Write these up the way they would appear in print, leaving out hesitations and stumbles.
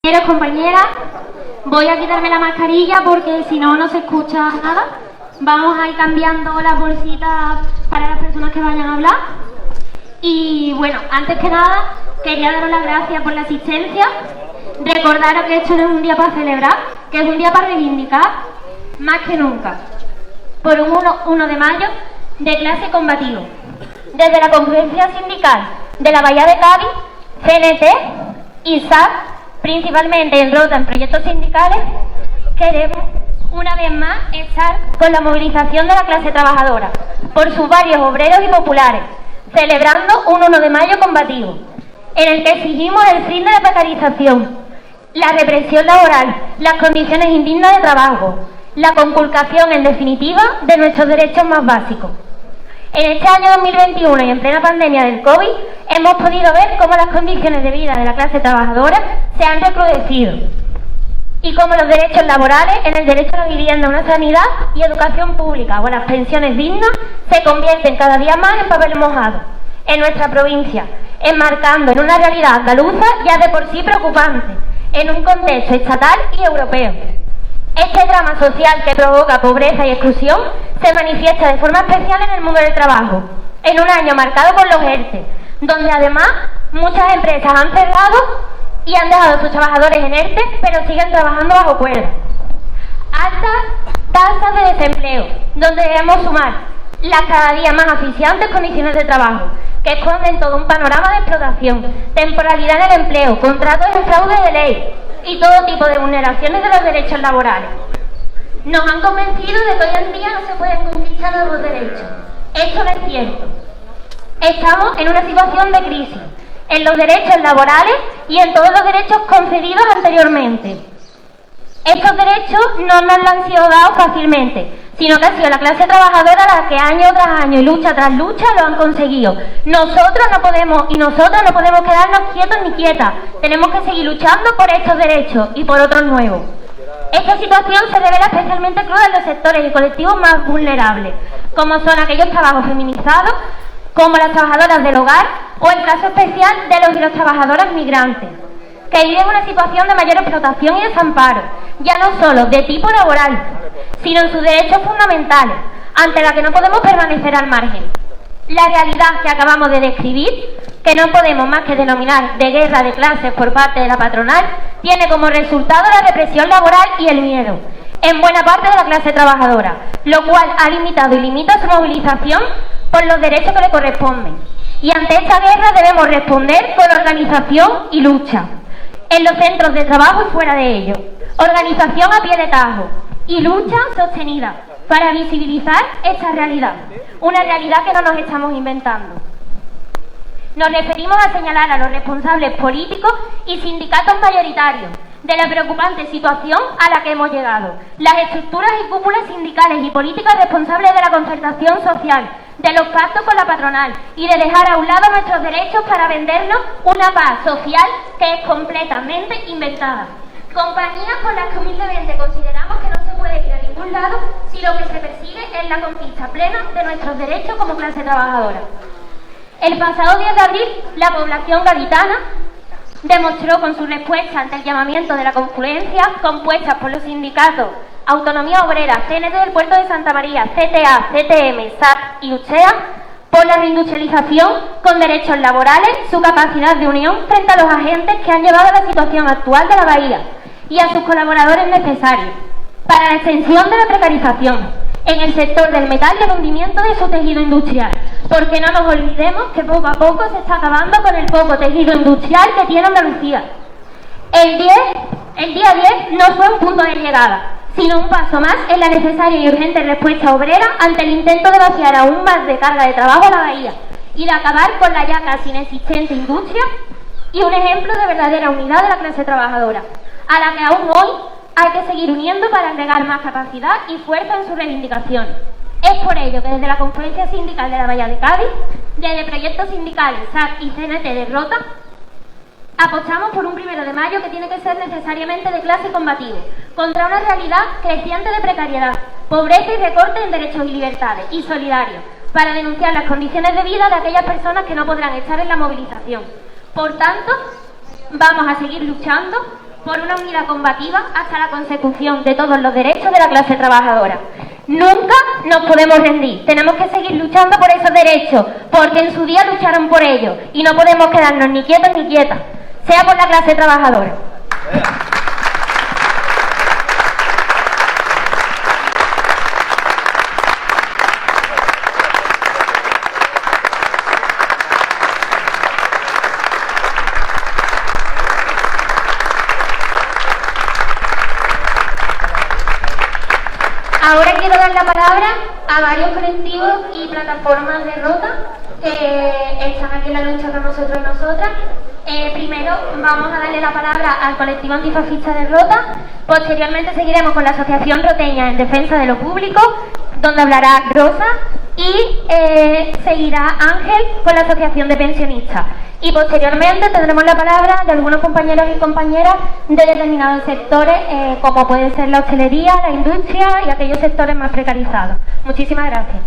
Compañeras, voy a quitarme la mascarilla porque si no, no se escucha nada. Vamos a ir cambiando las bolsitas para las personas que vayan a hablar. Y bueno, antes que nada, quería daros las gracias por la asistencia. Recordaros que esto no es un día para celebrar, que es un día para reivindicar, más que nunca, por un 1 de mayo de clase combativo. Desde la Conferencia Sindical de la Bahía de Cádiz, CNT y SAC, principalmente en Rota, en proyectos sindicales, queremos una vez más estar con la movilización de la clase trabajadora por sus barrios obreros y populares, celebrando un 1 de mayo combativo, en el que exigimos el fin de la precarización, la represión laboral, las condiciones indignas de trabajo, la conculcación, en definitiva, de nuestros derechos más básicos. En este año 2021 y en plena pandemia del COVID, hemos podido ver cómo las condiciones de vida de la clase trabajadora se han recrudecido y cómo los derechos laborales, en el derecho a la vivienda, a una sanidad y educación pública o a las pensiones dignas, se convierten cada día más en papel mojado en nuestra provincia, enmarcando en una realidad andaluza ya de por sí preocupante, en un contexto estatal y europeo. Este drama social que provoca pobreza y exclusión se manifiesta de forma especial en el mundo del trabajo, en un año marcado por los ERTE, donde además muchas empresas han cerrado y han dejado a sus trabajadores en ERTE, pero siguen trabajando bajo cuerda. Altas tasas de desempleo, donde debemos sumar las cada día más asfixiantes condiciones de trabajo, que esconden todo un panorama de explotación, temporalidad en el empleo, contratos de fraude de ley y todo tipo de vulneraciones de los derechos laborales. Nos han convencido de que hoy en día no se pueden conquistar nuevos derechos. Esto no es cierto. Estamos en una situación de crisis, en los derechos laborales y en todos los derechos concedidos anteriormente. Estos derechos no nos han sido dados fácilmente, sino que ha sido la clase trabajadora la que año tras año y lucha tras lucha lo han conseguido. Nosotros no podemos y nosotras no podemos quedarnos quietos ni quietas. Tenemos que seguir luchando por estos derechos y por otros nuevos. Esta situación se revela especialmente cruda en los sectores y colectivos más vulnerables, como son aquellos trabajos feminizados, como las trabajadoras del hogar o el caso especial de los y las trabajadoras migrantes, que viven una situación de mayor explotación y desamparo, ya no solo de tipo laboral, sino en sus derechos fundamentales, ante la que no podemos permanecer al margen. La realidad que acabamos de describir, que no podemos más que denominar de guerra de clases por parte de la patronal, tiene como resultado la represión laboral y el miedo en buena parte de la clase trabajadora, lo cual ha limitado y limita su movilización por los derechos que le corresponden. Y ante esta guerra debemos responder con organización y lucha, en los centros de trabajo y fuera de ellos. Organización a pie de tajo y lucha sostenida para visibilizar esta realidad, una realidad que no nos estamos inventando. Nos referimos a señalar a los responsables políticos y sindicatos mayoritarios de la preocupante situación a la que hemos llegado, las estructuras y cúpulas sindicales y políticas responsables de la concertación social, de los pactos con la patronal y de dejar a un lado nuestros derechos para vendernos una paz social que es completamente inventada. Compañías con las que humildemente consideramos que no se puede ir a ningún lado si lo que se persigue es la conquista plena de nuestros derechos como clase trabajadora. El pasado 10 de abril, la población gaditana demostró con su respuesta ante el llamamiento de la confluencia compuesta por los sindicatos Autonomía Obrera, CNT del Puerto de Santa María, CTA, CTM, SAT y UCHEA, por la reindustrialización con derechos laborales, su capacidad de unión frente a los agentes que han llevado a la situación actual de la bahía y a sus colaboradores necesarios para la extensión de la precarización en el sector del metal y el hundimiento de su tejido industrial, porque no nos olvidemos que poco a poco se está acabando con el poco tejido industrial que tiene Andalucía. El día 10 no fue un punto de llegada, sino un paso más en la necesaria y urgente respuesta obrera ante el intento de vaciar aún más de carga de trabajo a la bahía y de acabar con la ya casi inexistente industria, y un ejemplo de verdadera unidad de la clase trabajadora, a la que aún hoy hay que seguir uniendo para agregar más capacidad y fuerza en su reivindicación. Es por ello que desde la Conferencia Sindical de la Bahía de Cádiz, desde proyectos sindicales, SAC y CNT de Rota, apostamos por un 1 de mayo que tiene que ser necesariamente de clase combativo, contra una realidad creciente de precariedad, pobreza y recorte en derechos y libertades, y solidario, para denunciar las condiciones de vida de aquellas personas que no podrán estar en la movilización. Por tanto, vamos a seguir luchando por una unidad combativa hasta la consecución de todos los derechos de la clase trabajadora. Nunca nos podemos rendir, tenemos que seguir luchando por esos derechos, porque en su día lucharon por ellos y no podemos quedarnos ni quietos ni quietas, sea por la clase trabajadora. Ahora quiero dar la palabra a varios colectivos y plataformas de Rota que están aquí en la lucha con nosotros y nosotras. Primero vamos a darle la palabra al colectivo antifascista de Rota, posteriormente seguiremos con la Asociación Roteña en Defensa de lo Público, donde hablará Rosa, y seguirá Ángel con la Asociación de Pensionistas. Y posteriormente tendremos la palabra de algunos compañeros y compañeras de determinados sectores, como pueden ser la hostelería, la industria y aquellos sectores más precarizados. Muchísimas gracias.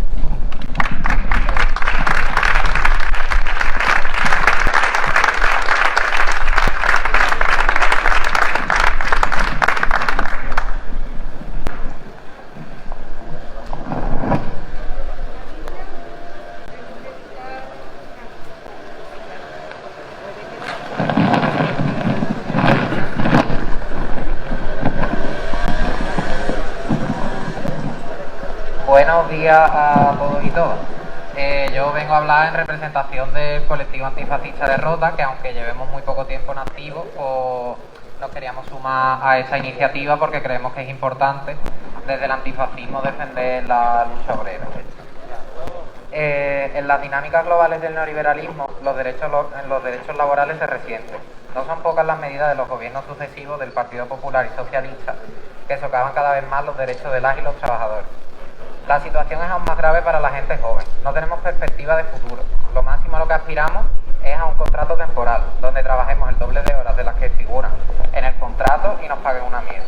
Buenos días a todos y todas. Yo vengo a hablar en representación del colectivo antifascista de Rota, que aunque llevemos muy poco tiempo en activo, pues nos queríamos sumar a esa iniciativa porque creemos que es importante desde el antifascismo defender la lucha obrera. En las dinámicas globales del neoliberalismo, los derechos laborales se resienten. No son pocas las medidas de los gobiernos sucesivos del Partido Popular y Socialista que socavan cada vez más los derechos de las y los trabajadores. La situación es aún más grave para la gente joven. No tenemos perspectiva de futuro. Lo máximo a lo que aspiramos es a un contrato temporal, donde trabajemos el doble de horas de las que figuran en el contrato y nos paguen una mierda.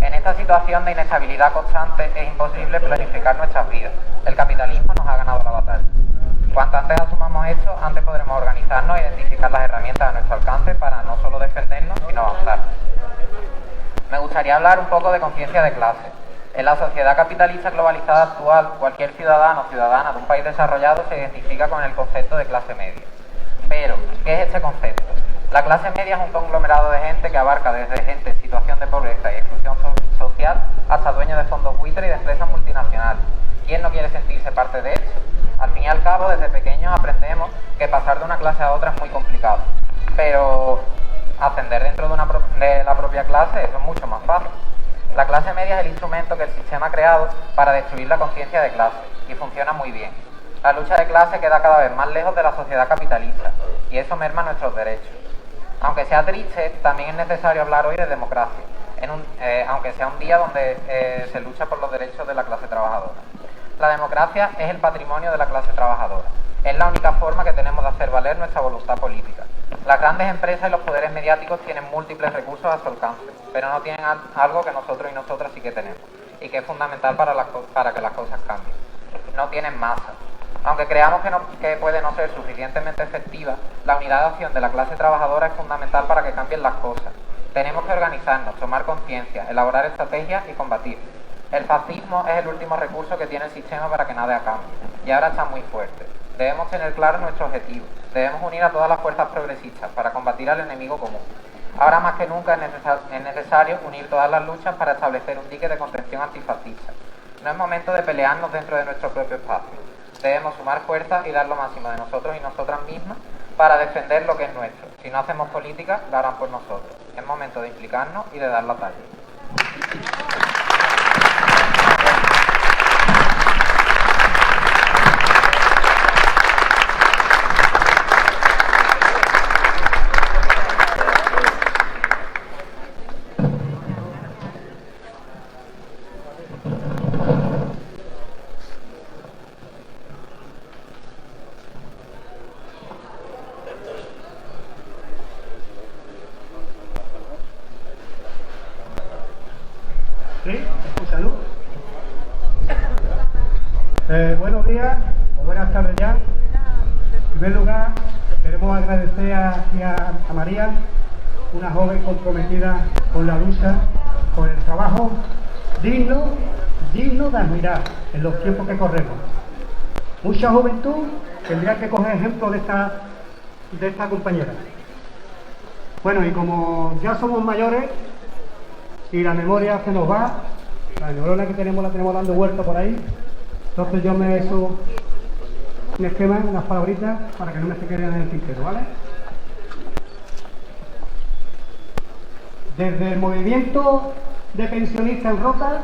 En esta situación de inestabilidad constante es imposible planificar nuestras vidas. El capitalismo nos ha ganado la batalla. Cuanto antes asumamos esto, antes podremos organizarnos e identificar las herramientas a nuestro alcance para no solo defendernos, sino avanzar. Me gustaría hablar un poco de conciencia de clase. En la sociedad capitalista globalizada actual, cualquier ciudadano o ciudadana de un país desarrollado se identifica con el concepto de clase media. Pero, ¿qué es este concepto? La clase media es un conglomerado de gente que abarca desde gente en situación de pobreza y exclusión social hasta dueños de fondos buitre y de empresas multinacionales. ¿Quién no quiere sentirse parte de esto? Al fin y al cabo, desde pequeños aprendemos que pasar de una clase a otra es muy complicado. Pero ascender dentro de la propia clase, eso es mucho más fácil. La clase media es el instrumento que el sistema ha creado para destruir la conciencia de clase, y funciona muy bien. La lucha de clase queda cada vez más lejos de la sociedad capitalista, y eso merma nuestros derechos. Aunque sea triste, también es necesario hablar hoy de democracia, aunque sea un día donde se lucha por los derechos de la clase trabajadora. La democracia es el patrimonio de la clase trabajadora. Es la única forma que tenemos de hacer valer nuestra voluntad política. Las grandes empresas y los poderes mediáticos tienen múltiples recursos a su alcance, pero no tienen algo que nosotros y nosotras sí que tenemos, y que es fundamental para que las cosas cambien. No tienen masa. Aunque creamos que puede no ser suficientemente efectiva, la unidad de acción de la clase trabajadora es fundamental para que cambien las cosas. Tenemos que organizarnos, tomar conciencia, elaborar estrategias y combatir. El fascismo es el último recurso que tiene el sistema para que nada cambie, y ahora está muy fuerte. Debemos tener claro nuestro objetivo. Debemos unir a todas las fuerzas progresistas para combatir al enemigo común. Ahora más que nunca es necesario unir todas las luchas para establecer un dique de contención antifascista. No es momento de pelearnos dentro de nuestro propio espacio. Debemos sumar fuerzas y dar lo máximo de nosotros y nosotras mismas para defender lo que es nuestro. Si no hacemos política, la harán por nosotros. Es momento de implicarnos y de dar la talla. ¿Sí? Salud. Buenos días o buenas tardes ya. En primer lugar, queremos agradecer a María una joven comprometida con la lucha, con el trabajo digno de admirar en los tiempos que corremos. Mucha juventud tendría que coger ejemplo de esta compañera. Bueno, y como ya somos mayores y la memoria se nos va, la neurona que tenemos la tenemos dando vuelta por ahí, entonces yo me he hecho un esquema, unas palabritas para que no me se queden en el tintero, ¿vale? Desde el movimiento de pensionistas en Rota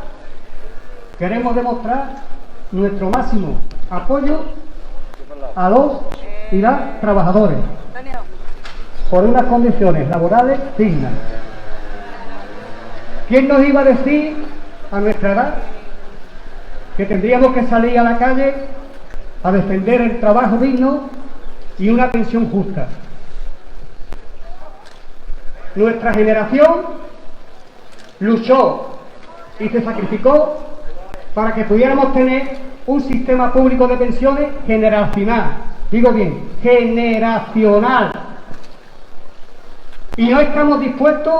queremos demostrar nuestro máximo apoyo a los y las trabajadores por unas condiciones laborales dignas. ¿Quién nos iba a decir a nuestra edad que tendríamos que salir a la calle a defender el trabajo digno y una pensión justa? Nuestra generación luchó y se sacrificó para que pudiéramos tener un sistema público de pensiones generacional, digo bien, generacional, y no estamos dispuestos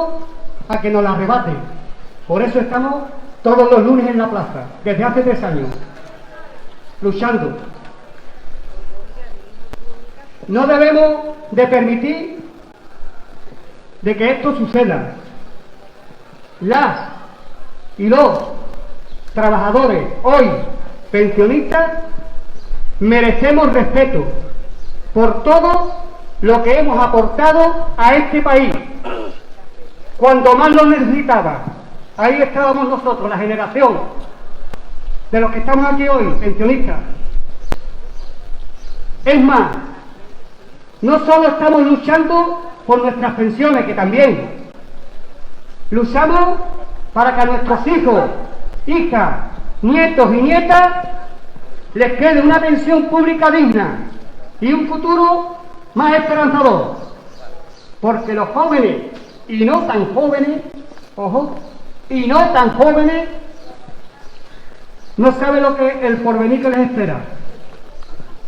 a que nos la arrebaten. Por eso estamos todos los lunes en la plaza, desde hace 3 años, luchando. No debemos de permitir de que esto suceda. Las y los trabajadores hoy pensionistas merecemos respeto por todo lo que hemos aportado a este país. Cuando más lo necesitaba, ahí estábamos nosotros, la generación de los que estamos aquí hoy, pensionistas. Es más, no solo estamos luchando por nuestras pensiones, que también luchamos para que a nuestros hijos, hijas, nietos y nietas les quede una pensión pública digna y un futuro más esperanzador, porque los jóvenes y no tan jóvenes, ojo, y no tan jóvenes, no saben lo que el porvenir que les espera.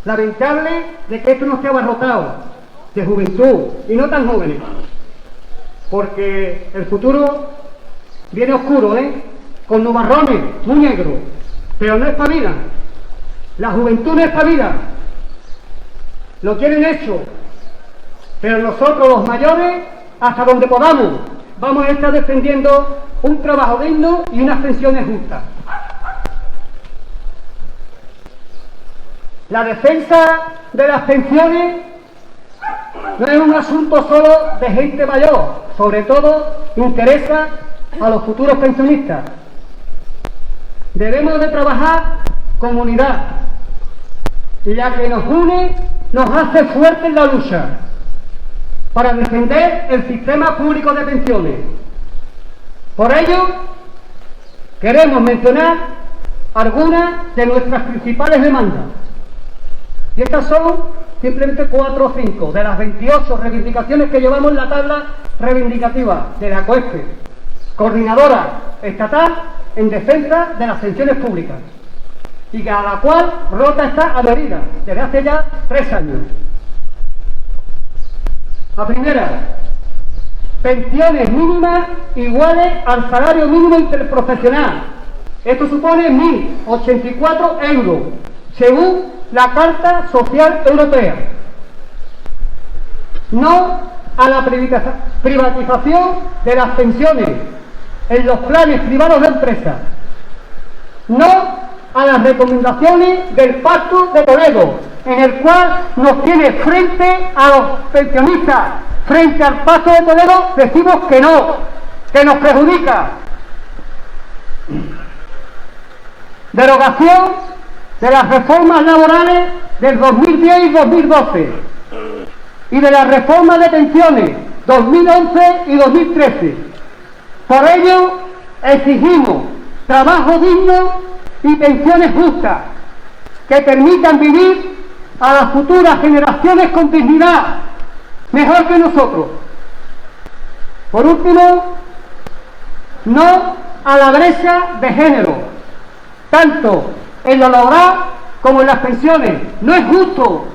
Lamentable de que esto no esté abarrotado de juventud y no tan jóvenes, porque el futuro viene oscuro, con nubarrones muy negros, pero no espabila. La juventud no espabila, lo tienen hecho, pero nosotros los mayores, hasta donde podamos, vamos a estar defendiendo un trabajo digno y unas pensiones justas. La defensa de las pensiones no es un asunto solo de gente mayor, sobre todo interesa a los futuros pensionistas. Debemos de trabajar como unidad, la que nos une nos hace fuertes en la lucha para defender el sistema público de pensiones. Por ello, queremos mencionar algunas de nuestras principales demandas. Y estas son simplemente 4 o 5 de las 28 reivindicaciones que llevamos en la tabla reivindicativa de la COESPE, Coordinadora Estatal en Defensa de las Pensiones Públicas, y a la cual Rota está adherida desde hace ya 3 años. La primera, pensiones mínimas iguales al salario mínimo interprofesional. Esto supone 1.084 euros, según la Carta Social Europea. No a la privatización de las pensiones en los planes privados de empresas. No a las recomendaciones del Pacto de Toledo, en el cual nos tiene frente a los pensionistas. Frente al Pacto de Toledo decimos que no, que nos perjudica. Derogación de las reformas laborales del 2010 y 2012 y de las reformas de pensiones 2011 y 2013. Por ello exigimos trabajo digno y pensiones justas que permitan vivir a las futuras generaciones con dignidad, mejor que nosotros. Por último, no a la brecha de género, tanto en lo laboral como en las pensiones. No es justo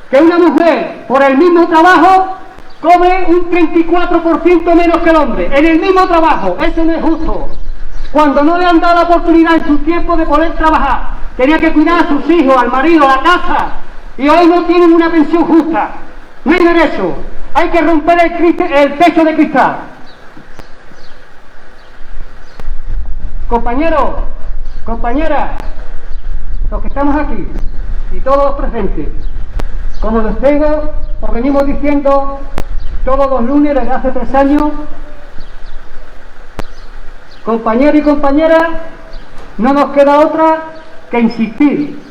que una mujer por el mismo trabajo come un 34% menos que el hombre, en el mismo trabajo. Eso no es justo. Cuando no le han dado la oportunidad en su tiempo de poder trabajar, tenía que cuidar a sus hijos, al marido, a la casa, y hoy no tienen una pensión justa. No hay derecho. Hay que romper el techo de cristal. Compañeros, compañeras, los que estamos aquí y todos los presentes, como los tengo, os venimos diciendo todos los lunes desde hace 3 años, compañeros y compañeras, no nos queda otra que insistir,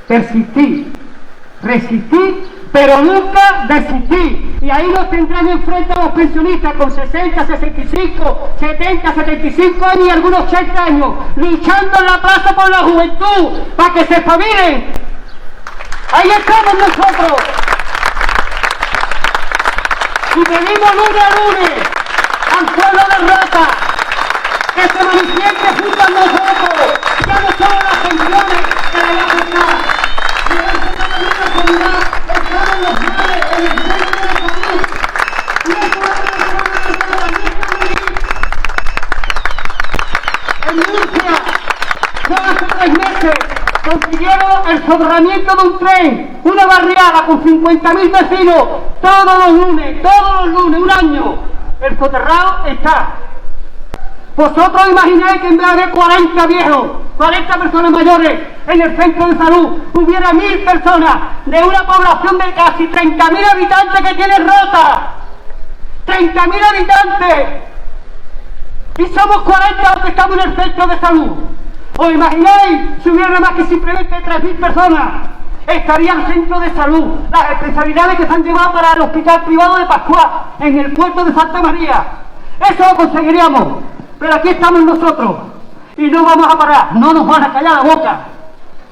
persistir, resistir, pero nunca desistir. Y ahí nos tendrán enfrente a los pensionistas con 60, 65, 70, 75 años y algunos 80 años, luchando en la plaza por la juventud, para que se espabilen. Ahí estamos nosotros. Y pedimos lunes a lunes al pueblo de Rota que se manifieste junto a nosotros, ya no solo las pensiones que le va a afectar, sino que también la comunidad están los males en el centro de salud. Y eso es lo que se va a hacer también en Murcia. No hace 3 meses consiguieron el soterramiento de un tren, una barriada con 50.000 vecinos, todos los lunes, un año. El soterrado está. Vosotros imagináis que en vez de 40 viejos, 40 personas mayores en el centro de salud, hubiera 1.000 personas de una población de casi 30.000 habitantes que tiene Rota. 30.000 habitantes. Y somos 40 los que estamos en el centro de salud. ¿Os imagináis si hubiera más que simplemente 3.000 personas? Estaría el centro de salud, las especialidades que se han llevado para el hospital privado de Pascual, en el puerto de Santa María. Eso lo conseguiríamos, pero aquí estamos nosotros y no vamos a parar, no nos van a callar la boca.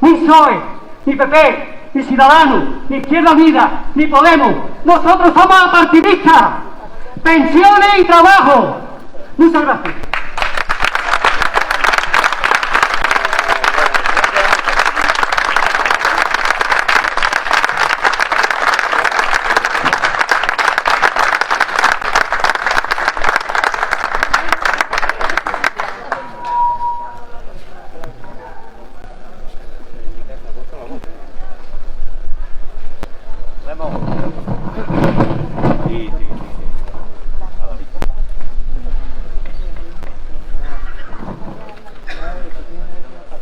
Ni PSOE, ni PP, ni Ciudadanos, ni Izquierda Unida, ni Podemos. Nosotros somos apartidistas, pensiones y trabajo. Muchas gracias.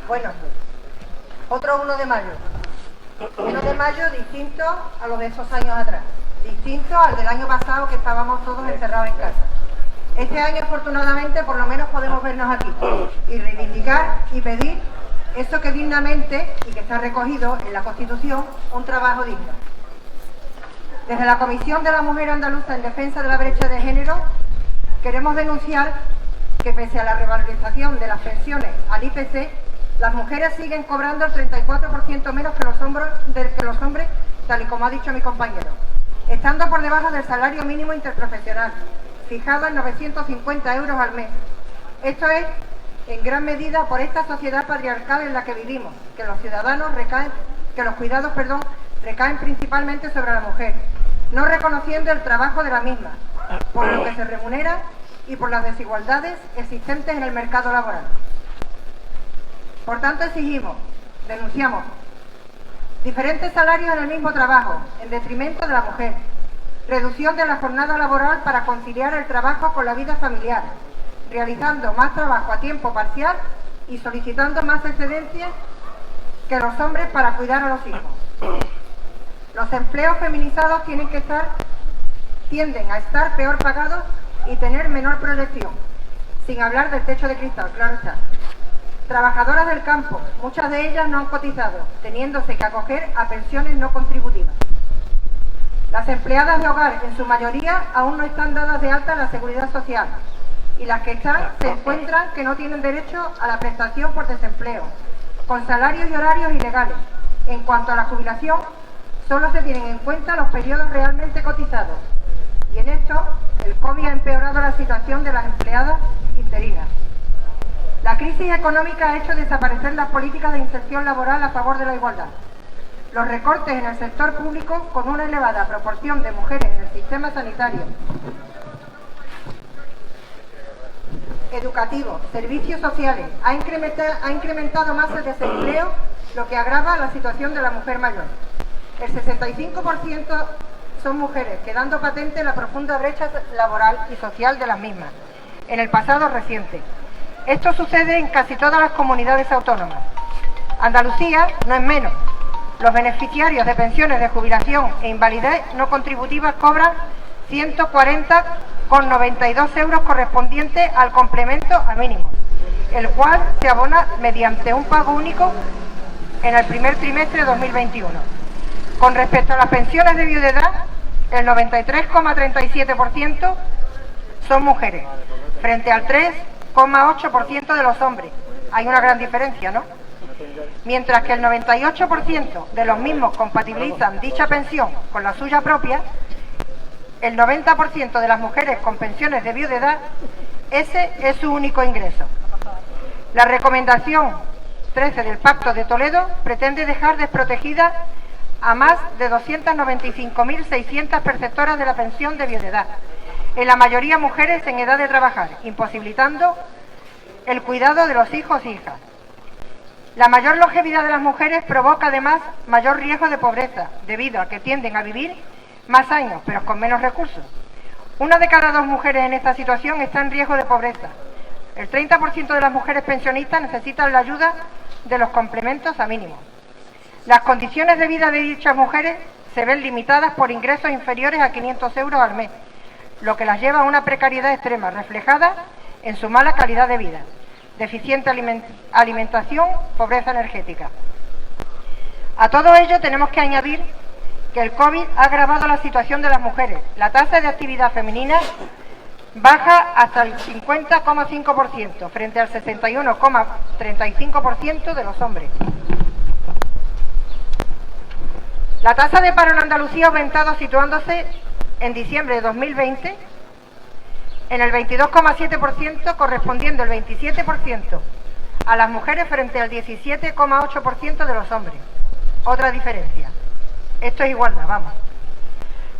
Bueno, otro 1 de mayo. 1 de mayo distinto a los de esos años atrás. Distinto al del año pasado que estábamos todos encerrados en casa. Este año, afortunadamente, por lo menos podemos vernos aquí y reivindicar y pedir eso que dignamente, y que está recogido en la Constitución, un trabajo digno. Desde la Comisión de la Mujer Andaluza en Defensa de la Brecha de Género, queremos denunciar que pese a la revalorización de las pensiones al IPC, las mujeres siguen cobrando el 34% menos que los hombres, tal y como ha dicho mi compañero, estando por debajo del salario mínimo interprofesional, fijado en 950 euros al mes. Esto es en gran medida por esta sociedad patriarcal en la que vivimos, que los cuidados recaen principalmente sobre la mujer, no reconociendo el trabajo de la misma, por lo que se remunera y por las desigualdades existentes en el mercado laboral. Por tanto, exigimos, denunciamos, diferentes salarios en el mismo trabajo, en detrimento de la mujer, reducción de la jornada laboral para conciliar el trabajo con la vida familiar, realizando más trabajo a tiempo parcial y solicitando más excedencias que los hombres para cuidar a los hijos. Los empleos feminizados tienden a estar peor pagados y tener menor proyección, sin hablar del techo de cristal, claro está. Trabajadoras del campo, muchas de ellas no han cotizado, teniéndose que acoger a pensiones no contributivas. Las empleadas de hogar, en su mayoría, aún no están dadas de alta en la Seguridad Social, y las que están se encuentran que no tienen derecho a la prestación por desempleo, con salarios y horarios ilegales. En cuanto a la jubilación, solo se tienen en cuenta los periodos realmente cotizados, y en esto el COVID ha empeorado la situación de las empleadas interinas. La crisis económica ha hecho desaparecer las políticas de inserción laboral a favor de la igualdad. los recortes en el sector público con una elevada proporción de mujeres en el sistema sanitario, educativo, servicios sociales, ha incrementado más el desempleo, lo que agrava la situación de la mujer mayor. El 65% son mujeres, quedando patente la profunda brecha laboral y social de las mismas en el pasado reciente. Esto sucede en casi todas las comunidades autónomas. Andalucía no es menos. Los beneficiarios de pensiones de jubilación e invalidez no contributivas cobran 140,92 euros correspondientes al complemento a mínimo, el cual se abona mediante un pago único en el primer trimestre de 2021. Con respecto a las pensiones de viudedad, el 93,37% son mujeres, frente al 3,8% de los hombres. Hay una gran diferencia, ¿no? Mientras que el 98% de los mismos compatibilizan dicha pensión con la suya propia, el 90% de las mujeres con pensiones de viudedad, ese es su único ingreso. La recomendación 13 del Pacto de Toledo pretende dejar desprotegidas a más de 295.600 perceptoras de la pensión de viudedad, en la mayoría mujeres en edad de trabajar, imposibilitando el cuidado de los hijos e hijas. La mayor longevidad de las mujeres provoca además mayor riesgo de pobreza, debido a que tienden a vivir más años, pero con menos recursos. Una de cada dos mujeres en esta situación está en riesgo de pobreza. El 30% de las mujeres pensionistas necesitan la ayuda de los complementos a mínimo. Las condiciones de vida de dichas mujeres se ven limitadas por ingresos inferiores a 500 euros al mes, lo que las lleva a una precariedad extrema, reflejada en su mala calidad de vida, deficiente alimentación, pobreza energética. A todo ello tenemos que añadir que el COVID ha agravado la situación de las mujeres. La tasa de actividad femenina baja hasta el 50,5% frente al 61,35% de los hombres. La tasa de paro en Andalucía ha aumentado, situándose en diciembre de 2020 en el 22,7%, correspondiendo el 27% a las mujeres frente al 17,8% de los hombres. Otra diferencia. Esto es igualdad, vamos.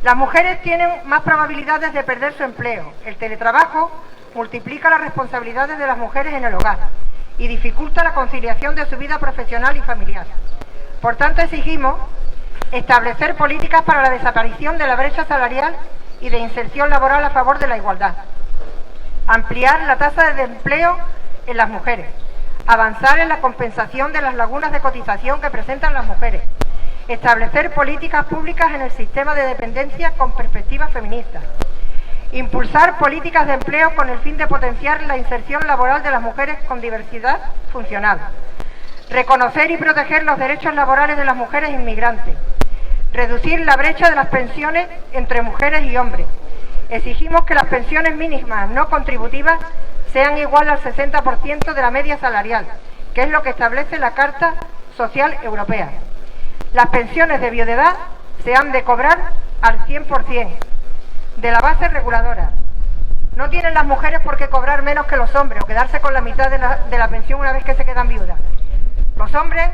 Las mujeres tienen más probabilidades de perder su empleo. El teletrabajo multiplica las responsabilidades de las mujeres en el hogar y dificulta la conciliación de su vida profesional y familiar. Por tanto, exigimos establecer políticas para la desaparición de la brecha salarial y de inserción laboral a favor de la igualdad. Ampliar la tasa de empleo en las mujeres. Avanzar en la compensación de las lagunas de cotización que presentan las mujeres. Establecer políticas públicas en el sistema de dependencia con perspectiva feminista. Impulsar políticas de empleo con el fin de potenciar la inserción laboral de las mujeres con diversidad funcional. Reconocer y proteger los derechos laborales de las mujeres inmigrantes. Reducir la brecha de las pensiones entre mujeres y hombres. Exigimos que las pensiones mínimas no contributivas sean iguales al 60% de la media salarial, que es lo que establece la Carta Social Europea. Las pensiones de viudedad se han de cobrar al 100% de la base reguladora. No tienen las mujeres por qué cobrar menos que los hombres o quedarse con la mitad de la pensión una vez que se quedan viudas. Los hombres,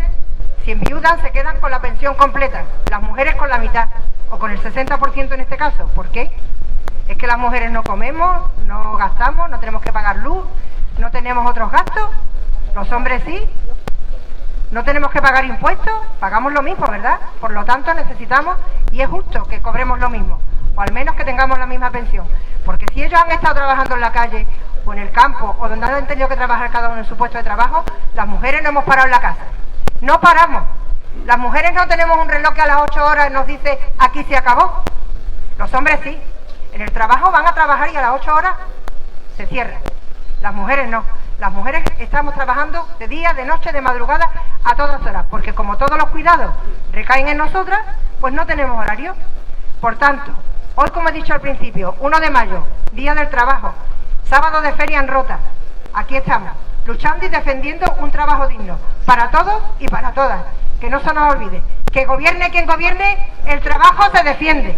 si enviudan, se quedan con la pensión completa, las mujeres con la mitad, o con el 60% en este caso. ¿Por qué? Es que las mujeres no comemos, no gastamos, no tenemos que pagar luz, no tenemos otros gastos. Los hombres sí. No tenemos que pagar impuestos, pagamos lo mismo, ¿verdad? Por lo tanto, necesitamos, y es justo que cobremos lo mismo, o al menos que tengamos la misma pensión. Porque si ellos han estado trabajando en la calle, o en el campo, o donde han tenido que trabajar cada uno en su puesto de trabajo, las mujeres no hemos parado en la casa. No paramos. Las mujeres no tenemos un reloj que a las 8 horas nos dice, aquí se acabó. Los hombres sí. En el trabajo van a trabajar y a las 8 horas se cierra. Las mujeres no. Las mujeres estamos trabajando de día, de noche, de madrugada, a todas horas, porque como todos los cuidados recaen en nosotras, pues no tenemos horario. Por tanto, hoy, como he dicho al principio, 1 de mayo, Día del Trabajo, sábado de feria en Rota, aquí estamos, luchando y defendiendo un trabajo digno, para todos y para todas, que no se nos olvide, que gobierne quien gobierne, el trabajo se defiende.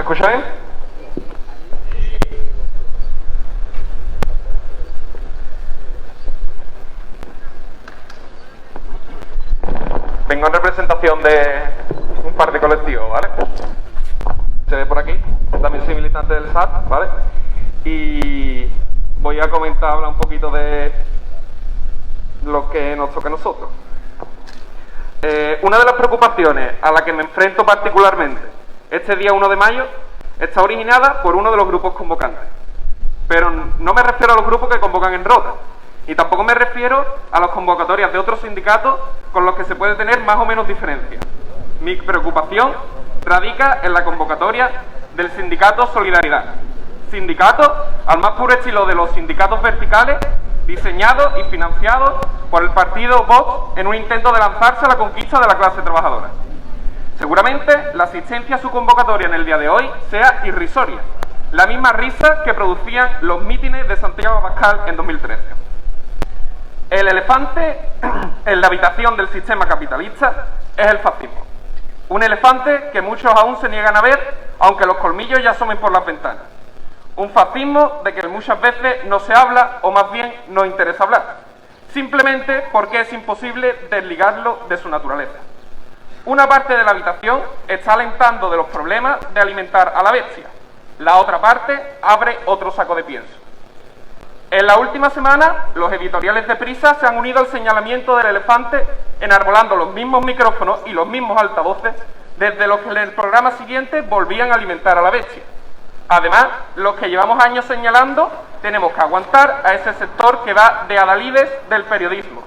escucha bien? Vengo en representación de un par de colectivos, ¿vale? Se ve por aquí, también soy militante del SAT, ¿vale? Y voy a hablar un poquito de lo que nos toca a nosotros. Una de las preocupaciones a la que me enfrento particularmente este día 1 de mayo está originada por uno de los grupos convocantes. Pero no me refiero a los grupos que convocan en Rota, y tampoco me refiero a las convocatorias de otros sindicatos con los que se puede tener más o menos diferencia. Mi preocupación radica en la convocatoria del sindicato Solidaridad. Sindicato al más puro estilo de los sindicatos verticales, diseñados y financiados por el partido Vox en un intento de lanzarse a la conquista de la clase trabajadora. Seguramente la asistencia a su convocatoria en el día de hoy sea irrisoria, la misma risa que producían los mítines de Santiago Abascal en 2013. El elefante en la habitación del sistema capitalista es el fascismo. Un elefante que muchos aún se niegan a ver, aunque los colmillos ya asomen por las ventanas. Un fascismo de que muchas veces no se habla, o más bien no interesa hablar, simplemente porque es imposible desligarlo de su naturaleza. Una parte de la habitación está alentando de los problemas de alimentar a la bestia, la otra parte abre otro saco de pienso. En la última semana, los editoriales de Prisa se han unido al señalamiento del elefante, enarbolando los mismos micrófonos y los mismos altavoces desde los que en el programa siguiente volvían a alimentar a la bestia. Además, los que llevamos años señalando, tenemos que aguantar a ese sector que va de adalides del periodismo,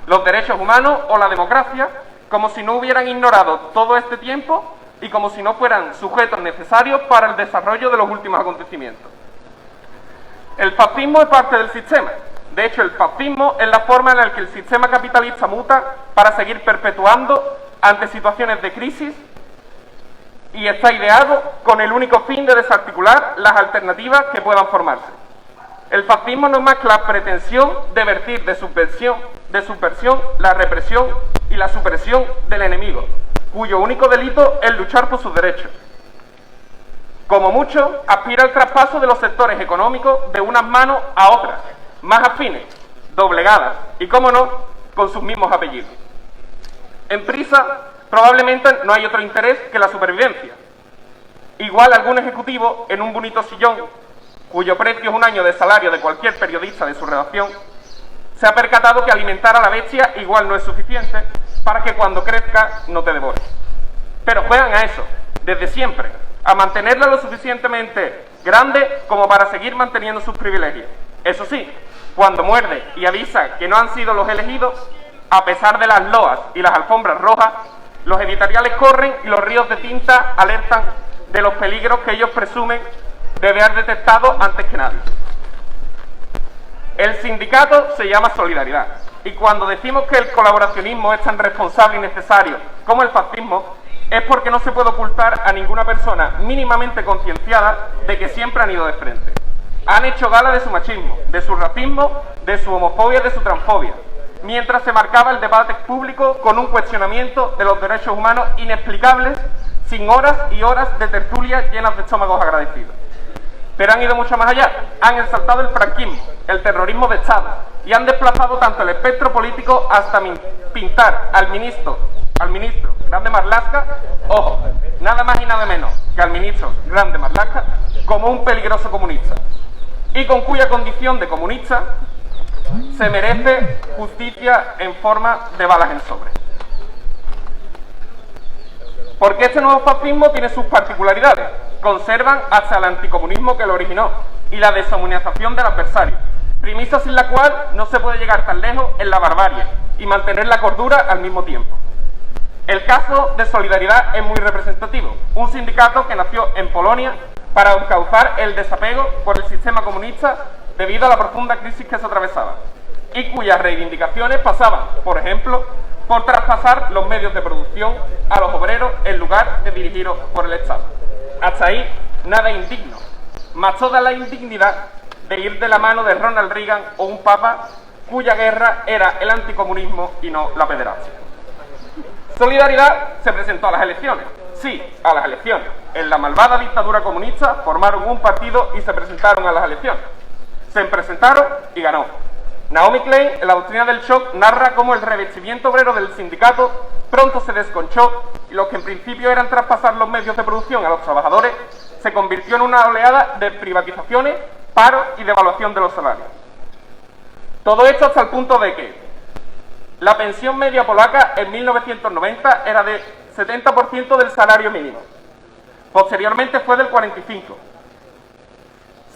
los derechos humanos o la democracia, como si no hubieran ignorado todo este tiempo y como si no fueran sujetos necesarios para el desarrollo de los últimos acontecimientos. El fascismo es parte del sistema. De hecho, el fascismo es la forma en la que el sistema capitalista muta para seguir perpetuando ante situaciones de crisis, y está ideado con el único fin de desarticular las alternativas que puedan formarse. El fascismo no es más que la pretensión de vertir de subversión la represión y la supresión del enemigo, cuyo único delito es luchar por sus derechos. Como mucho, aspira al traspaso de los sectores económicos de unas manos a otras, más afines, doblegadas y, como no, con sus mismos apellidos. En Prisa, probablemente no hay otro interés que la supervivencia. Igual algún ejecutivo en un bonito sillón, cuyo precio es un año de salario de cualquier periodista de su redacción, se ha percatado que alimentar a la bestia igual no es suficiente para que cuando crezca no te devore. Pero juegan a eso, desde siempre, a mantenerla lo suficientemente grande como para seguir manteniendo sus privilegios. Eso sí, cuando muerde y avisa que no han sido los elegidos, a pesar de las loas y las alfombras rojas, los editoriales corren y los ríos de tinta alertan de los peligros que ellos presumen de haber detectado antes que nadie. El sindicato se llama Solidaridad, y cuando decimos que el colaboracionismo es tan responsable y necesario como el fascismo, es porque no se puede ocultar a ninguna persona mínimamente concienciada de que siempre han ido de frente. Han hecho gala de su machismo, de su racismo, de su homofobia y de su transfobia, mientras se marcaba el debate público con un cuestionamiento de los derechos humanos inexplicables, sin horas y horas de tertulia llenas de estómagos agradecidos. Pero han ido mucho más allá, han exaltado el franquismo, el terrorismo de Estado, y han desplazado tanto el espectro político hasta pintar al ministro Grande Marlaska, ojo, nada más y nada menos que al ministro Grande Marlaska, como un peligroso comunista, y con cuya condición de comunista se merece justicia en forma de balas en sobre. Porque este nuevo fascismo tiene sus particularidades, conservan hasta el anticomunismo que lo originó y la deshumanización del adversario, premisa sin la cual no se puede llegar tan lejos en la barbarie y mantener la cordura al mismo tiempo. El caso de Solidaridad es muy representativo, un sindicato que nació en Polonia para encauzar el desapego por el sistema comunista debido a la profunda crisis que se atravesaba, y cuyas reivindicaciones pasaban, por ejemplo, por traspasar los medios de producción a los obreros en lugar de dirigidos por el Estado. Hasta ahí, nada indigno, más toda la indignidad de ir de la mano de Ronald Reagan o un papa cuya guerra era el anticomunismo y no la pederastia. Solidaridad se presentó a las elecciones, sí a las elecciones. En la malvada dictadura comunista formaron un partido y se presentaron a las elecciones. Se presentaron y ganó. Naomi Klein, en la doctrina del shock, narra cómo el revestimiento obrero del sindicato pronto se desconchó y lo que en principio eran traspasar los medios de producción a los trabajadores se convirtió en una oleada de privatizaciones, paro y devaluación de los salarios. Todo esto hasta el punto de que la pensión media polaca en 1990 era de 70% del salario mínimo. Posteriormente fue del 45%.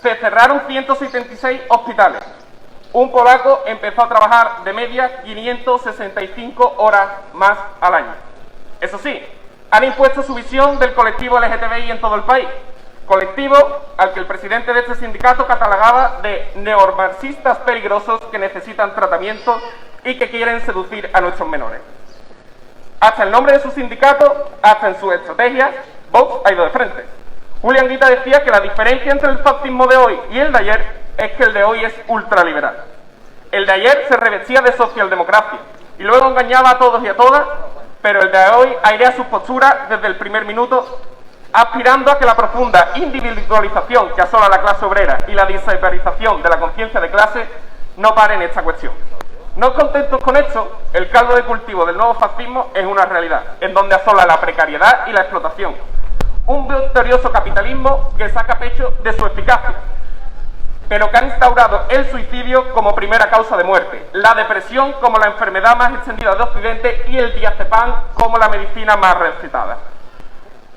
Se cerraron 176 hospitales. Un polaco empezó a trabajar de media 565 horas más al año. Eso sí, han impuesto su visión del colectivo LGTBI en todo el país. Colectivo al que el presidente de este sindicato catalogaba de neomarxistas peligrosos que necesitan tratamiento y que quieren seducir a nuestros menores. Hasta el nombre de su sindicato, hasta en sus estrategias, Vox ha ido de frente. Julián Guita decía que la diferencia entre el fascismo de hoy y el de ayer es que el de hoy es ultraliberal. El de ayer se revestía de socialdemocracia y luego engañaba a todos y a todas, pero el de hoy airea sus posturas desde el primer minuto, aspirando a que la profunda individualización que asola a la clase obrera y la desvalorización de la conciencia de clase no pare en esta cuestión. No contentos con esto, el caldo de cultivo del nuevo fascismo es una realidad, en donde asola la precariedad y la explotación. Un victorioso capitalismo que saca pecho de su eficacia, pero que ha instaurado el suicidio como primera causa de muerte, la depresión como la enfermedad más extendida de Occidente y el diazepam como la medicina más recetada.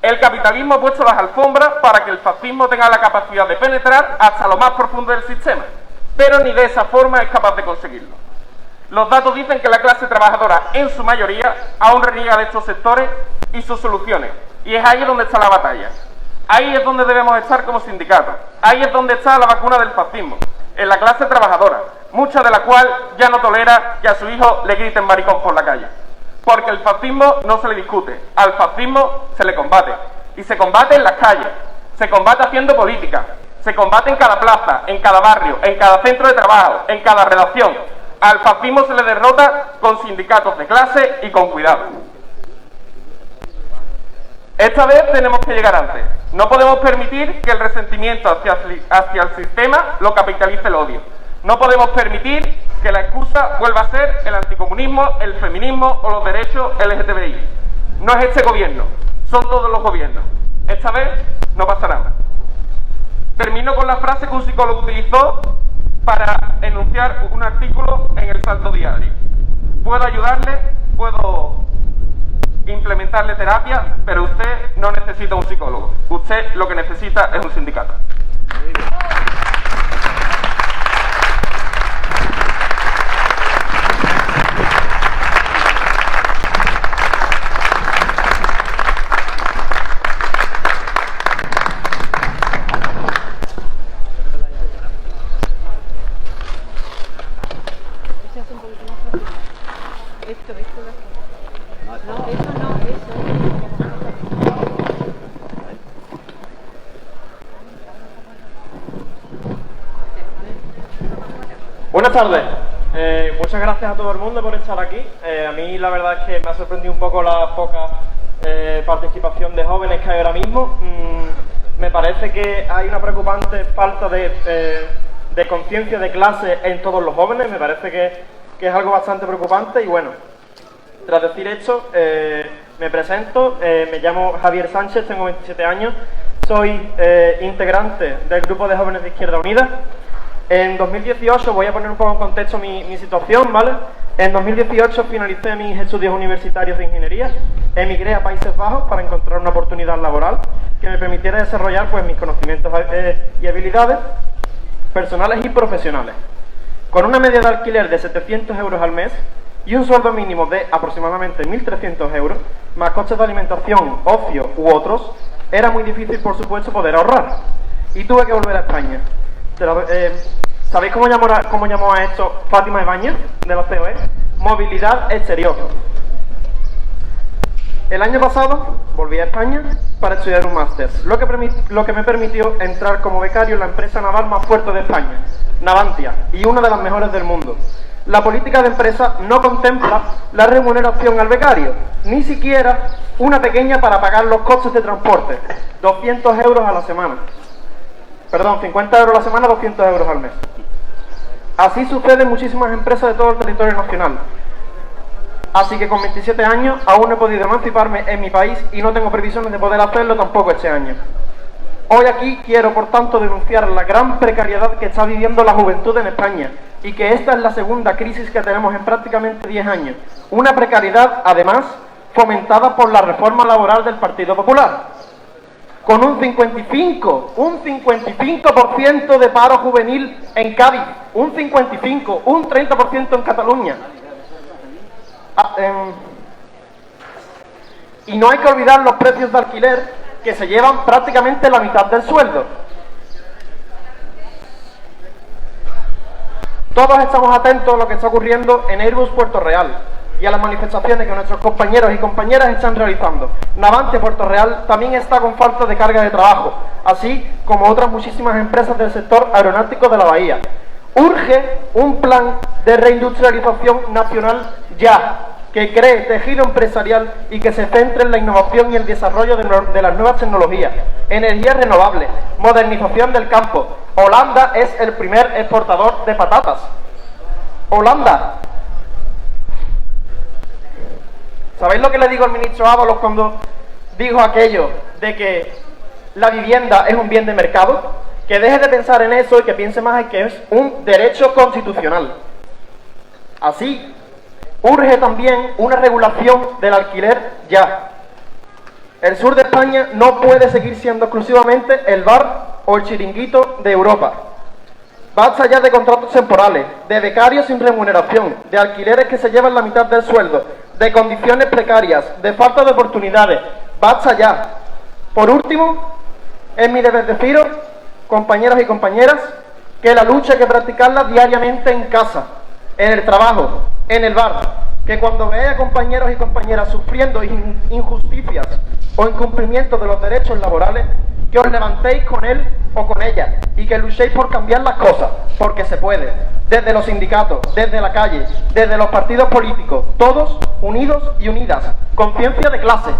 El capitalismo ha puesto las alfombras para que el fascismo tenga la capacidad de penetrar hasta lo más profundo del sistema, pero ni de esa forma es capaz de conseguirlo. Los datos dicen que la clase trabajadora, en su mayoría, aún reniega de estos sectores y sus soluciones, y es ahí donde está la batalla. Ahí es donde debemos estar como sindicatos. Ahí es donde está la vacuna del fascismo, en la clase trabajadora, mucha de la cual ya no tolera que a su hijo le griten maricón por la calle. Porque el fascismo no se le discute, al fascismo se le combate. Y se combate en las calles, se combate haciendo política, se combate en cada plaza, en cada barrio, en cada centro de trabajo, en cada redacción. Al fascismo se le derrota con sindicatos de clase y con cuidado. Esta vez tenemos que llegar antes. No podemos permitir que el resentimiento hacia el sistema lo capitalice el odio. No podemos permitir que la excusa vuelva a ser el anticomunismo, el feminismo o los derechos LGTBI. No es este gobierno, son todos los gobiernos. Esta vez no pasa nada. Termino con la frase que un psicólogo utilizó para enunciar un artículo en El Salto Diario. Puedo ayudarle, puedo implementarle terapia, pero usted no necesita un psicólogo. Usted lo que necesita es un sindicato. Buenas tardes. Muchas gracias a todo el mundo por estar aquí. A mí la verdad es que me ha sorprendido un poco la poca participación de jóvenes que hay ahora mismo. Me parece que hay una preocupante falta de conciencia de clase en todos los jóvenes. Me parece que es algo bastante preocupante y bueno, tras decir esto, me presento. Me llamo Javier Sánchez, tengo 27 años. Soy integrante del grupo de jóvenes de Izquierda Unida. En 2018, voy a poner un poco en contexto mi situación, ¿vale? En 2018 finalicé mis estudios universitarios de ingeniería, emigré a Países Bajos para encontrar una oportunidad laboral que me permitiera desarrollar pues, mis conocimientos y habilidades personales y profesionales. Con una media de alquiler de 700 euros al mes y un sueldo mínimo de aproximadamente 1.300 euros, más costes de alimentación, ocio u otros, era muy difícil, por supuesto, poder ahorrar. Y tuve que volver a España. ¿Sabéis cómo llamó a esto Fátima Ibáñez, de la COE? Movilidad exterior. El año pasado volví a España para estudiar un máster, lo que me permitió entrar como becario en la empresa naval más fuerte de España, Navantia, y una de las mejores del mundo. La política de empresa no contempla la remuneración al becario, ni siquiera una pequeña para pagar los costes de transporte, 200 euros a la semana. Perdón, 50 euros a la semana, 200 euros al mes. Así sucede en muchísimas empresas de todo el territorio nacional. Así que con 27 años aún no he podido emanciparme en mi país y no tengo previsiones de poder hacerlo tampoco este año. Hoy aquí quiero, por tanto, denunciar la gran precariedad que está viviendo la juventud en España y que esta es la segunda crisis que tenemos en prácticamente 10 años. Una precariedad, además, fomentada por la reforma laboral del Partido Popular. Con un 55% de paro juvenil en Cádiz, un 55%, un 30% en Cataluña. Y no hay que olvidar los precios de alquiler, que se llevan prácticamente la mitad del sueldo. Todos estamos atentos a lo que está ocurriendo en Airbus Puerto Real y a las manifestaciones que nuestros compañeros y compañeras están realizando. Navante Puerto Real también está con falta de carga de trabajo, así como otras muchísimas empresas del sector aeronáutico de la bahía. Urge un plan de reindustrialización nacional ya, que cree tejido empresarial y que se centre en la innovación y el desarrollo de las nuevas tecnologías, energías renovables, modernización del campo. Holanda es el primer exportador de patatas. Holanda. ¿Sabéis lo que le digo al ministro Ábalos cuando dijo aquello de que la vivienda es un bien de mercado? Que deje de pensar en eso y que piense más en que es un derecho constitucional. Así, urge también una regulación del alquiler ya. El sur de España no puede seguir siendo exclusivamente el bar o el chiringuito de Europa. Basta ya de contratos temporales, de becarios sin remuneración, de alquileres que se llevan la mitad del sueldo, de condiciones precarias, de falta de oportunidades. Basta ya. Por último, es mi deber deciros, compañeros y compañeras, que la lucha hay que practicarla diariamente en casa, en el trabajo, en el bar, que cuando veáis a compañeros y compañeras sufriendo injusticias o incumplimientos de los derechos laborales, que os levantéis con él o con ella y que luchéis por cambiar las cosas, porque se puede, desde los sindicatos, desde la calle, desde los partidos políticos, todos unidos y unidas, conciencia de clase.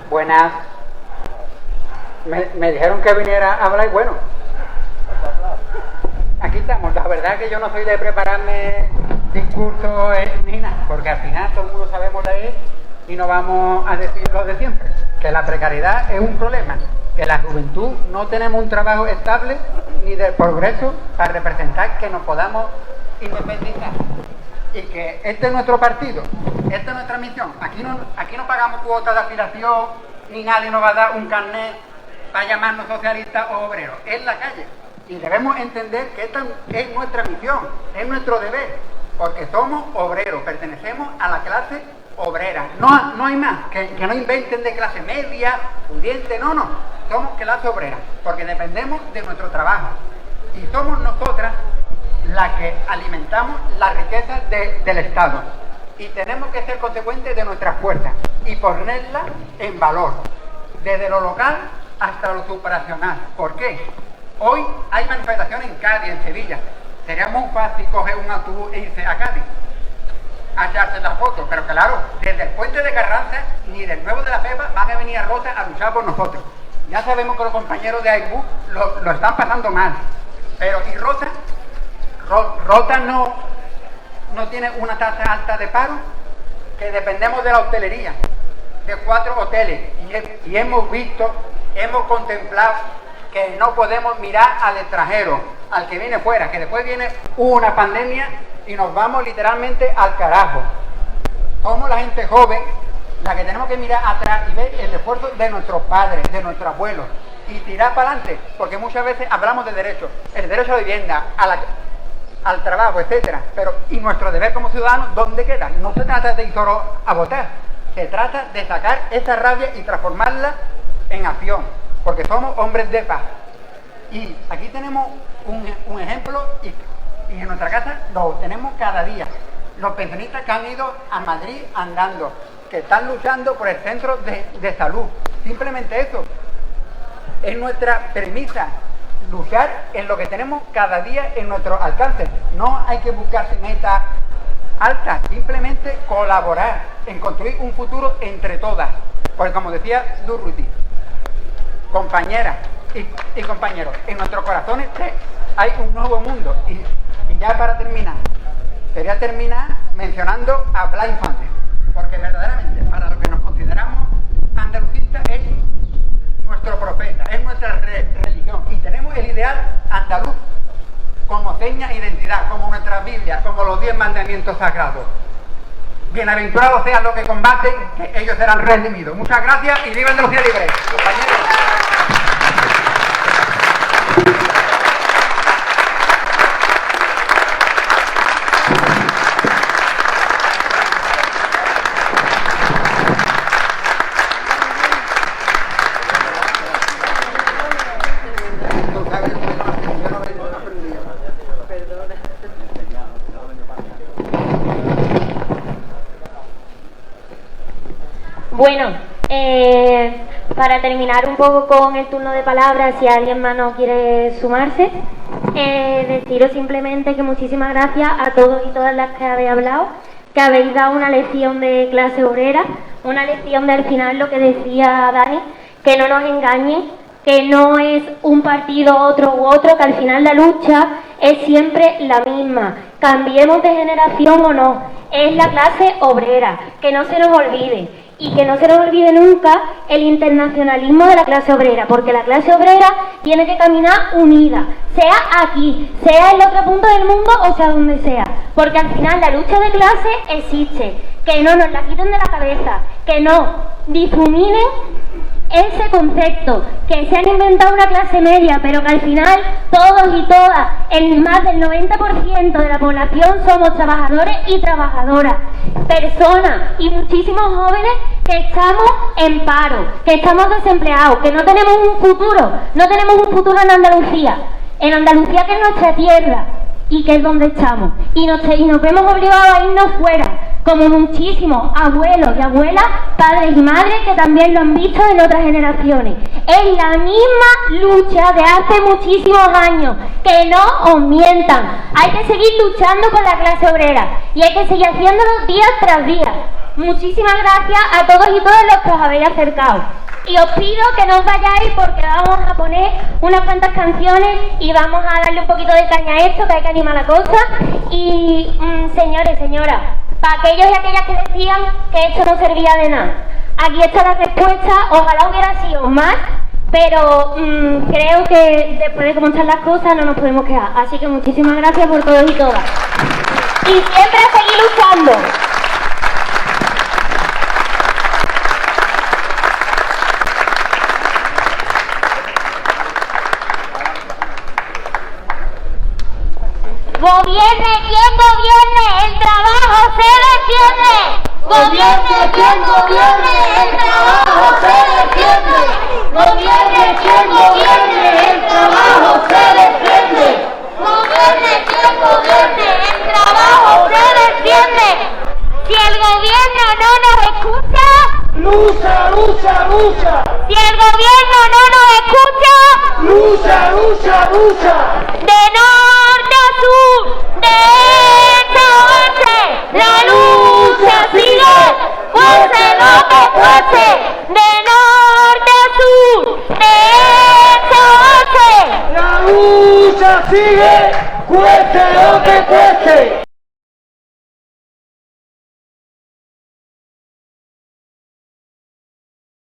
Buenas. Me dijeron que viniera a hablar y bueno, aquí estamos. La verdad es que yo no soy de prepararme discursos ni nada, porque al final todo el mundo sabemos leer y no vamos a decir lo de siempre, que la precariedad es un problema, que la juventud no tenemos un trabajo estable ni del progreso para representar que nos podamos independizar. Y que este es nuestro partido, esta es nuestra misión. Aquí no pagamos cuotas de aspiración, ni nadie nos va a dar un carnet para llamarnos socialistas o obreros. Es la calle. Y debemos entender que esta es nuestra misión, es nuestro deber, porque somos obreros, pertenecemos a la clase obrera. No hay más, que no inventen de clase media, pudiente, no. Somos clase obrera, porque dependemos de nuestro trabajo. Y somos nosotras la que alimentamos la riqueza del Estado y tenemos que ser consecuentes de nuestras fuerzas y ponerlas en valor, desde lo local hasta lo supranacional. ¿Por qué? Hoy hay manifestaciones en Cádiz, en Sevilla. Sería muy fácil coger un autobús e irse a Cádiz a echarse la foto, pero claro, desde el puente de Carranza ni del Nuevo de la Pepa van a venir a Rota a luchar por nosotros. Ya sabemos que los compañeros de Airbus lo están pasando mal, pero ¿y Rota? Rota no tiene una tasa alta de paro, que dependemos de la hostelería, de 4 hoteles, y hemos visto, hemos contemplado que no podemos mirar al extranjero, al que viene fuera, que después viene una pandemia y nos vamos literalmente al carajo. Somos la gente joven la que tenemos que mirar atrás y ver el esfuerzo de nuestros padres, de nuestros abuelos, y tirar para adelante, porque muchas veces hablamos de derechos, el derecho a la vivienda, al trabajo, etcétera. Pero, ¿y nuestro deber como ciudadanos dónde queda? No se trata de ir solo a votar, se trata de sacar esa rabia y transformarla en acción, porque somos hombres de paz. Y aquí tenemos un ejemplo y en nuestra casa lo tenemos cada día. Los pensionistas que han ido a Madrid andando, que están luchando por el centro de salud. Simplemente eso. Es nuestra premisa, luchar en lo que tenemos cada día en nuestro alcance. No hay que buscarse metas altas, simplemente colaborar en construir un futuro entre todas. Porque como decía Durruti, compañeras y compañeros, en nuestros corazones hay un nuevo mundo. Y ya para terminar, quería terminar mencionando a Blas Infante, porque verdaderamente para los que nos consideramos andalucistas es nuestro profeta, es nuestra religión, y tenemos el ideal andaluz como seña e identidad, como nuestra Biblia, como los 10 mandamientos sagrados. Bienaventurados sean los que combaten, que ellos serán redimidos. Muchas gracias y viva Andalucía libre, compañeros. Bueno, para terminar un poco con el turno de palabras, si alguien más no quiere sumarse, deciros simplemente que muchísimas gracias a todos y todas las que habéis hablado, que habéis dado una lección de clase obrera, una lección de al final lo que decía Dani, que no nos engañen, que no es un partido otro u otro, que al final la lucha es siempre la misma, cambiemos de generación o no, es la clase obrera, que no se nos olvide. Y que no se nos olvide nunca el internacionalismo de la clase obrera, porque la clase obrera tiene que caminar unida, sea aquí, sea en el otro punto del mundo o sea donde sea, porque al final la lucha de clase existe, que no nos la quiten de la cabeza, que no difuminen ese concepto, que se han inventado una clase media, pero que al final todos y todas, el más del 90% de la población somos trabajadores y trabajadoras, personas y muchísimos jóvenes que estamos en paro, que estamos desempleados, que no tenemos un futuro en Andalucía que es nuestra tierra y que es donde estamos, y nos vemos obligados a irnos fuera, como muchísimos abuelos y abuelas, padres y madres que también lo han visto en otras generaciones. Es la misma lucha de hace muchísimos años, que no os mientan. Hay que seguir luchando con la clase obrera y hay que seguir haciéndolo día tras día. Muchísimas gracias a todos y todas los que os habéis acercado. Y os pido que no os vayáis porque vamos a poner unas cuantas canciones y vamos a darle un poquito de caña a esto, que hay que animar la cosa. Y señores, señoras, para aquellos y aquellas que decían que esto no servía de nada, aquí está la respuesta. Ojalá hubiera sido más, pero creo que después de cómo están las cosas no nos podemos quedar. Así que muchísimas gracias por todos y todas. Y siempre a seguir luchando. Gobierne quien gobierne, el trabajo se defiende. Gobierne quien gobierne, el trabajo se defiende. Gobierne quien gobierne, el trabajo se defiende. Gobierne quien gobierne, el trabajo se defiende. Si el gobierno no nos escucha, lucha, lucha, lucha. Si el gobierno no nos escucha, lucha, lucha, lucha. De norte a sur, de este a oeste, la lucha sigue, fuerte lo que fuerte. De norte a sur, de este a oeste, la lucha sigue, fuerte lo que fuerte.